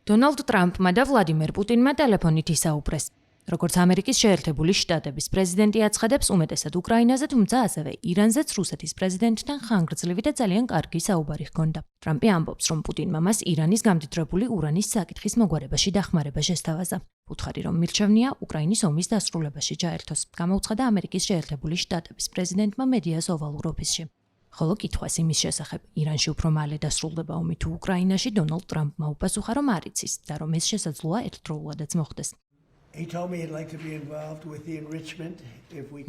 დონალდ ტრამპმა და ვლადიმერ პუტინმა ტელეფონით ისაუბრეს. როგორც ამერიკის შეერთებული შტატების პრეზიდენტი აცხადებს უმეტესად უკრაინაზე, თუმცა ასევე ირანზეც რუსეთის პრეზიდენტთან ხანგრძლივი და ძალიან კარგი საუბარი ჰქონდა. ტრამპი ამბობს, რომ პუტინმა მას ირანის გამდიდრებული ურანის საკითხის მოგვარებაში დახმარება შესთავაზა. უთხარი, რომ მირჩევნია უკრაინის ომის დასრულებაში ჩაერთოს, გამოუცხადა ამერიკის შეერთებული შტატების პრეზიდენტმა მედიას ოვალურ ოფისში. ხოლო კითხვას იმის შესახებ, ირანში უფრო მალე დასრულდება ომი თუ უკრაინაში, დონალდ ტრამპმა უპასუხა, რომ არ იცის და რომ ეს შესაძლოა ერთდროულადაც მოხდეს.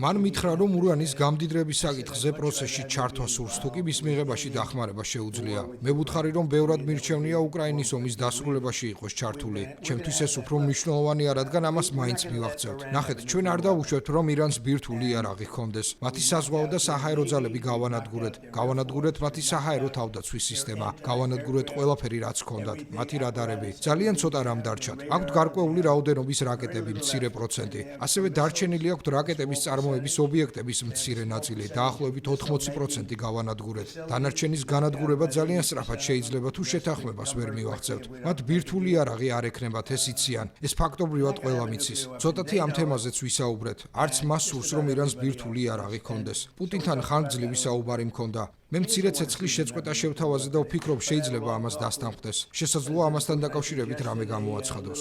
მან მითხრა, რომ ურანის გამდიდრების საკითხზე პროცესში ჩართვა სურს, თუ კი მის მიღებაში დახმარება შეუძლია. მე ვუთხარი, რომ ბევრად მირჩევნია უკრაინის ომის დასრულებაში იყოს ჩართული. ჩემთვის ეს უფრო მნიშვნელოვანია, რადგან ამას მაინც მივახცევთ. ნახეთ, ჩვენ არ დავუშვებთ, რომ ირანს ბირთვული იარაღი ჰქონდეს. მათი საზღვაო და საჰაერო ძალები გავანადგურეთ. გავანადგურეთ მათი საჰაერო თავდაცვის სისტემა. გავანადგურეთ ყველაფერი, რაც ჰქონდათ. მათი რადარები. ძალიან ცოტა რამ დარჩათ. აქვთ გარკვეული რაოდენობის რაკეტები. მცირე პროცენტი. ასევე დარჩენილი აქვთ რაკეტების წარმოების ობიექტების მცირე ნაწილი, დაახლოებით 80% გავანადგურეთ. დანარჩენის განადგურება ძალიან სწრაფად შეიძლება, თუ შეთანხმებას ვერ მივახცევთ. მათ ბირთვული იარაღი არ ექნებათ, ეს იციან. ეს ფაქტობრივად ყველამ იცის. ცოტათი ამ თემაზეც ვისაუბრეთ. არც მას სურს, რომ ირანს ბირთვული იარაღი ჰქონდეს. პუტინთან ხანგრძლივი საუბარი მქონდა. მე მცირე ცეცხლის შეწყვეტა შევთავაზე და ვფიქრობ, შეიძლება ამას დასთანხმდეს. შესაძლოა ამასთან დაკავშირებით რამე გამოაცხადოს.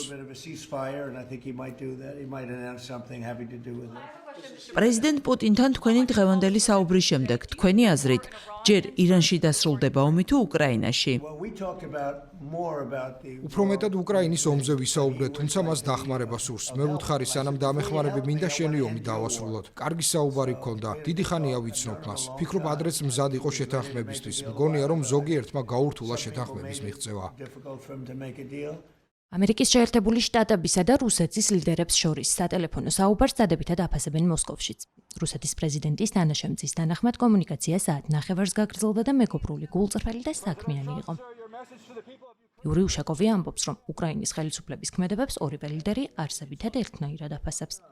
პრეზიდენტ პუტინთან თქვენი დღევანდელი საუბრის შემდეგ, თქვენი აზრით, ჯერ ირანში დასრულდება ომი თუ უკრაინაში? უფრო მეტად უკრაინის ომზე ვისაუბრეთ, თუმცა მას დახმარება სურს. მე ვუთხარი, სანამ დამეხმარები მინდა შენი ომი დავასრულოთ. კარგი საუბარი გქონდა, დიდი ხანია ვიცნობ მას. ფიქრობ, ადრეც მზად იყო შეთანხმებისთვის. მგონია, რომ ზოგიერთმა გაურთულა შეთანხმების მიღწევა. ამერიკის შეერთებული შტატებისა და რუსეთის ლიდერებს შორის სატელეფონო საუბარს დადებითად აფასებენ მოსკოვშიც. რუსეთის პრეზიდენტის თანაშემწის თანახმად კომუნიკაცია საათნახევარს გაგრძელდა და მეგობრული, გულწრფელი და საქმიანი იყო. იური უშაკოვი ამბობს, რომ უკრაინის ხელისუფლების ქმედებებს ორივე ლიდერი არსებითად ერთნაირად აფასებს.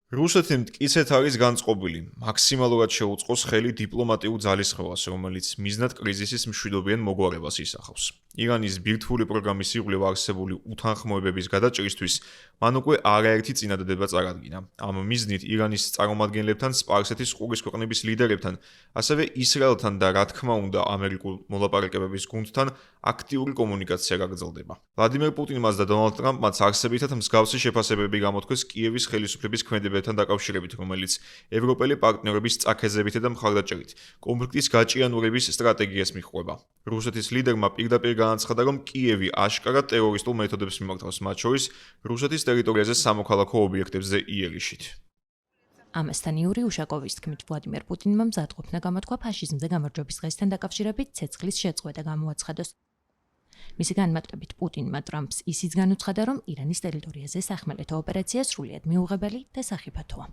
რუსეთი მტკიცედ არის განწყობილი, მაქსიმალურად შეუწყოს ხელი დიპლომატიურ ძალისხმევას, რომელიც მიზნად კრიზისის მშვიდობიან მოგვარებას ისახავს. ირანის ბირთვული პროგრამის იღვლება არსებული უთანხმოებების გადაჭრისთვის მან უკვე არაერთი წინადადება წარადგინა. ამ მიზნით ირანის წარმომადგენლებთან, სპარსეთის ყურის ქვეყნების ლიდერებთან, ასევე ისრაელთან და რა თქმა უნდა ამერიკულ მოლაპარაკებების გუნდთან აქტიური კომუნიკაცია გაგრძელდება. ვლადიმერ პუტინმაც და დონალდ ტრამპმაც არსებითად მსგავსი შეფასებები გამოთქვეს კიევის ხელისუფლების ქმედებებთან დაკავშირებით, რომელიც ევროპელი პარტნიორების წაქეზებითა და მხარდაჭერით კონფლიქტის გაჭიანურების სტრატეგიას მიჰყვება. რუსეთის ლიდერმა პირდაპირ განაცხადა, რომ კიევი აშკარად ტერორისტულ მეთოდებს მიმართავს, მათ შორის რუსეთის ტერიტორიაზე სამოქალაქო ობიექტებზე იერიშით. ამასთან იური უშაკოვის თქმით, ვლადიმერ პუტინმა მზადყოფნა გამოთქვა ფაშიზმზე გამარჯვების დღესთან დაკავშირებით ცეცხლის შეწყვეტა გამოაცხადოს. მისი განმარტებით პუტინმა ტრამპს ისიც განუცხადა, რომ ირანის ტერიტორიაზე სახმელეთო ოპერაცია სრულიად მიუღებელი და სახიფათოა.